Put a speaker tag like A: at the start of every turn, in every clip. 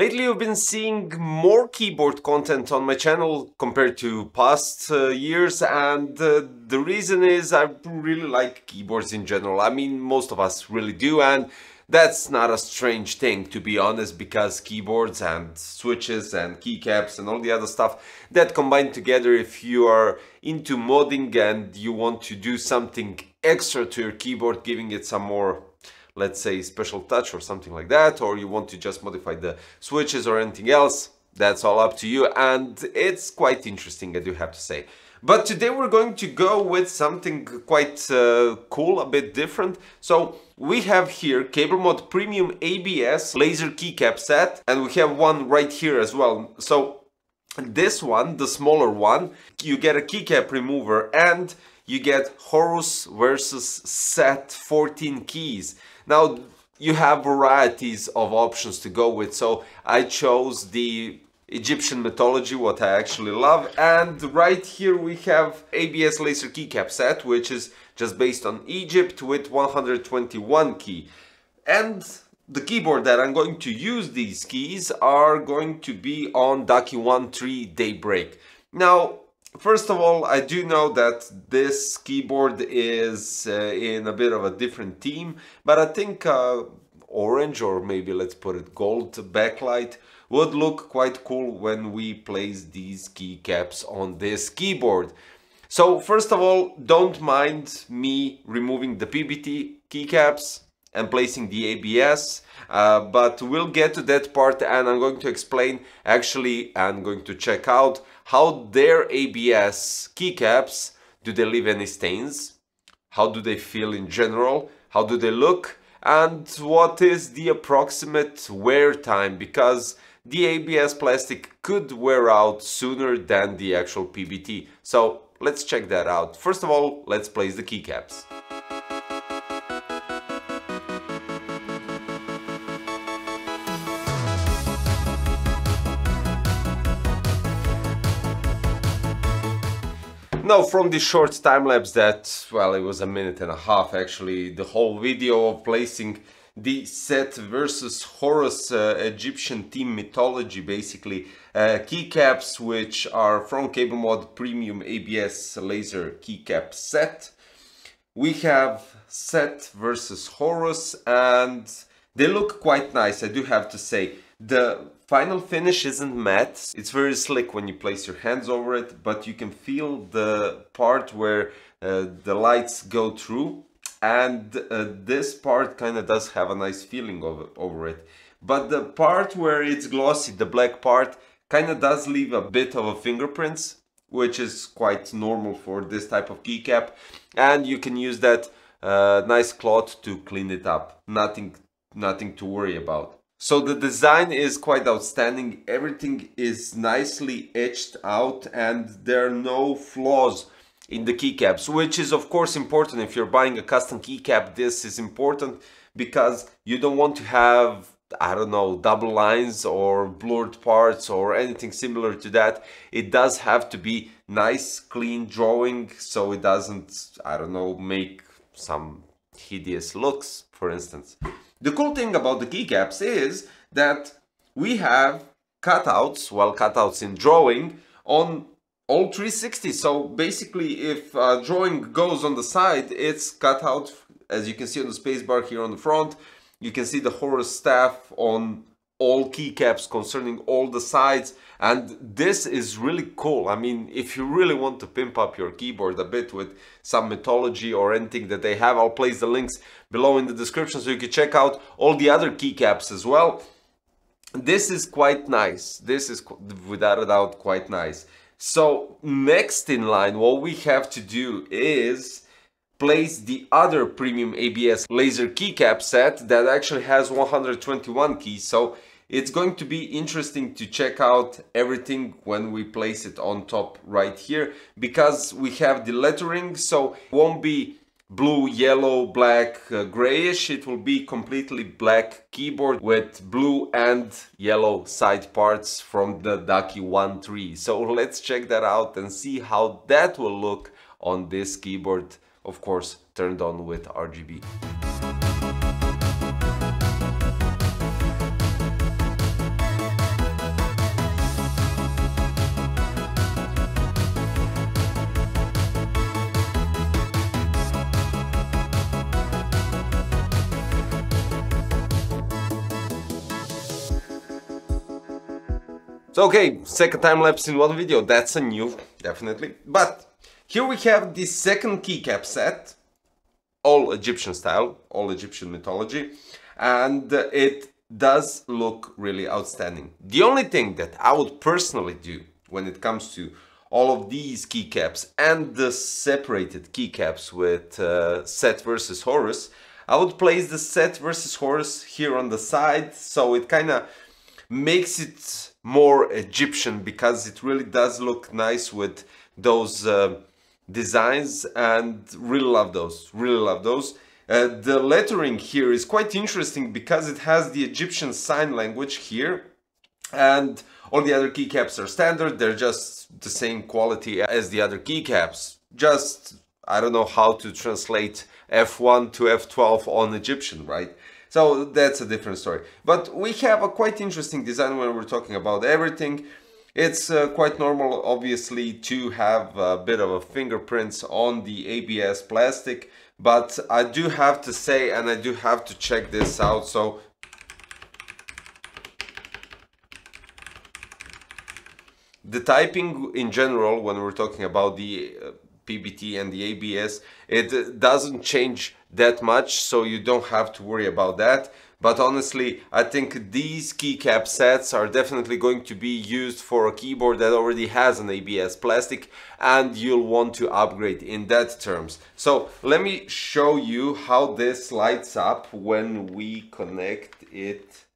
A: Lately you've been seeing more keyboard content on my channel compared to past years, and the reason is I really like keyboards in general. I mean, most of us really do, and that's not a strange thing, to be honest, because keyboards and switches and keycaps and all the other stuff that combine together, if you are into modding and you want to do something extra to your keyboard, giving it some more, let's say, special touch or something like that, or you want to just modify the switches or anything else, that's all up to you, and it's quite interesting, I do have to say. But today we're going to go with something quite cool, a bit different. So we have here CableMod Premium ABS laser keycap set, and we have one right here as well. So this one, the smaller one, you get a keycap remover and you get Horus versus Seth 14 keys. Now you have varieties of options to go with, so I chose the Egyptian mythology, what I actually love, and right here we have ABS laser keycap set, which is just based on Egypt with 121 key. And the keyboard that I'm going to use these keys are going to be on Ducky 1.3 Daybreak. Now, first of all, I do know that this keyboard is in a bit of a different theme, but I think orange, or maybe let's put it gold backlight, would look quite cool when we place these keycaps on this keyboard. So first of all, don't mind me removing the PBT keycaps and placing the ABS, but we'll get to that part, and I'm going to explain, actually I'm going to check out how their ABS keycaps, do they leave any stains, how do they feel in general, how do they look, and what is the approximate wear time, because the ABS plastic could wear out sooner than the actual PBT. So let's check that out. First of all, let's place the keycaps. Now, from this short time lapse that, well, it was a minute and a half actually, the whole video of placing the Seth versus Horus Egyptian theme mythology, basically keycaps, which are from CableMod Premium ABS laser keycap set. We have Seth versus Horus, and they look quite nice, I do have to say. The final finish isn't matte, it's very slick when you place your hands over it, but you can feel the part where the lights go through, and this part kind of does have a nice feeling over it. But the part where it's glossy, the black part, kind of does leave a bit of a fingerprints, which is quite normal for this type of keycap, and you can use that nice cloth to clean it up. Nothing to worry about. So the design is quite outstanding, everything is nicely etched out, and there are no flaws in the keycaps, which is of course important. If you're buying a custom keycap, this is important because you don't want to have, I don't know, double lines or blurred parts or anything similar to that. It does have to be nice, clean drawing, so it doesn't, I don't know, make some hideous looks, for instance. The cool thing about the keycaps is that we have cutouts, well, cutouts in drawing, on all 360. So basically, if a drawing goes on the side, it's cut out, as you can see on the spacebar here on the front. You can see the Horus staff on all keycaps concerning all the sides, and this is really cool. I mean, if you really want to pimp up your keyboard a bit with some mythology or anything that they have, I'll place the links below in the description so you can check out all the other keycaps as well. This is quite nice. This is without a doubt quite nice. So next in line, what we have to do is place the other premium ABS laser keycap set that actually has 121 keys. So it's going to be interesting to check out everything when we place it on top right here, because we have the lettering, so it won't be blue, yellow, black, grayish. It will be completely black keyboard with blue and yellow side parts from the Ducky 1.3. So let's check that out and see how that will look on this keyboard, of course turned on with RGB. So okay, second time lapse in one video, that's a new, definitely. But here we have the second keycap set, all Egyptian style, all Egyptian mythology, and it does look really outstanding. The only thing that I would personally do when it comes to all of these keycaps and the separated keycaps with Seth versus Horus, I would place the Seth versus Horus here on the side, so it kind of makes it more Egyptian, because it really does look nice with those designs, and really love those, really love those. The lettering here is quite interesting because it has the Egyptian sign language here, and all the other keycaps are standard. They're just the same quality as the other keycaps. Just, I don't know how to translate F1 to F12 on Egyptian, right? So that's a different story. But we have a quite interesting design when we're talking about everything. It's quite normal, obviously, to have a bit of a fingerprints on the ABS plastic, but I do have to say, and I do have to check this out, so the typing in general, when we're talking about the PBT and the ABS, it doesn't change that much, so you don't have to worry about that. But honestly, I think these keycap sets are definitely going to be used for a keyboard that already has an ABS plastic, and you'll want to upgrade in that terms. So let me show you how this lights up when we connect it.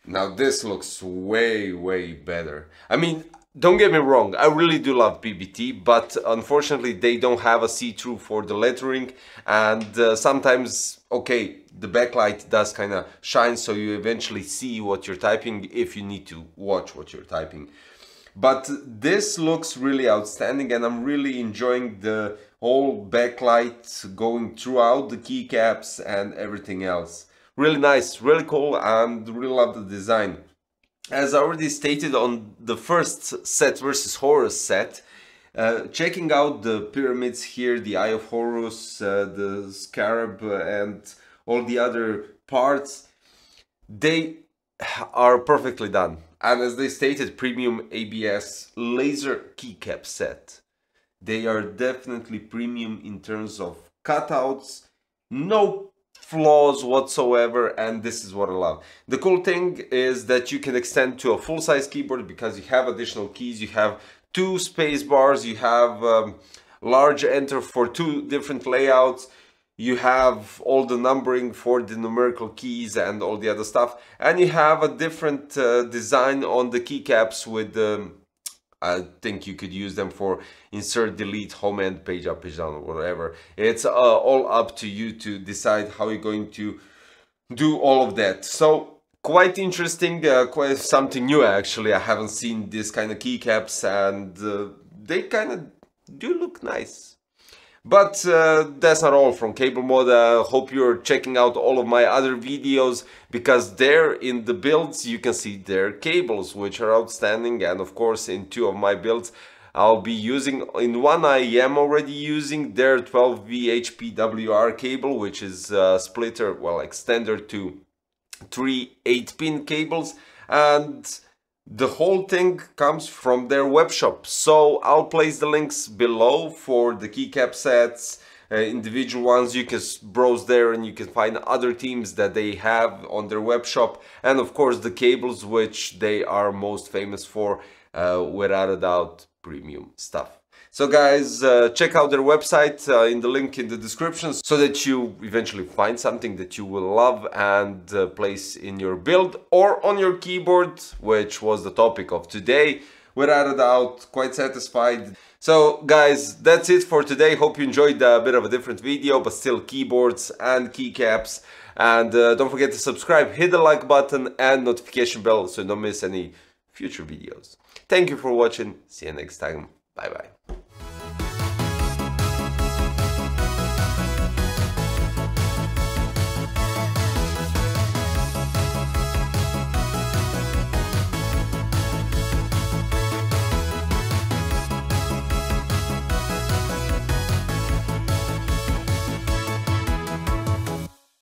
A: Now this looks way better. I mean, don't get me wrong, I really do love PBT, but unfortunately they don't have a see-through for the lettering, and sometimes, okay, the backlight does kind of shine, so you eventually see what you're typing if you need to watch what you're typing. But this looks really outstanding, and I'm really enjoying the whole backlight going throughout the keycaps and everything else. Really nice, really cool, and really love the design. As I already stated on the first Seth versus Horus set, checking out the pyramids here, the Eye of Horus, the scarab, and all the other parts, they are perfectly done. And as they stated, premium ABS laser keycap set. They are definitely premium in terms of cutouts, no flaws whatsoever, and this is what I love. The cool thing is that you can extend to a full-size keyboard because you have additional keys. You have 2 space bars, you have large enter for 2 different layouts, you have all the numbering for the numerical keys and all the other stuff, and you have a different design on the keycaps with I think you could use them for insert, delete, home end, page up, page down, or whatever. It's all up to you to decide how you're going to do all of that. So quite interesting, quite something new actually. I haven't seen this kind of keycaps, and they kind of do look nice. But that's not all from CableMod. I hope you're checking out all of my other videos, because there in the builds you can see their cables, which are outstanding. And of course in 2 of my builds I'll be using, in one I am already using their 12V HPWR cable, which is a splitter, well, extender to 3 8-pin cables, and the whole thing comes from their web shop. So I'll place the links below for the keycap sets, individual ones. You can browse there and you can find other themes that they have on their web shop, and of course the cables, which they are most famous for, without a doubt, premium stuff. So guys, check out their website in the link in the description, so that you eventually find something that you will love and place in your build or on your keyboard, which was the topic of today. Without a doubt, quite satisfied. So guys, that's it for today. Hope you enjoyed a bit of a different video, but still keyboards and keycaps. And don't forget to subscribe, hit the like button and notification bell so you don't miss any future videos. Thank you for watching. See you next time. Bye bye.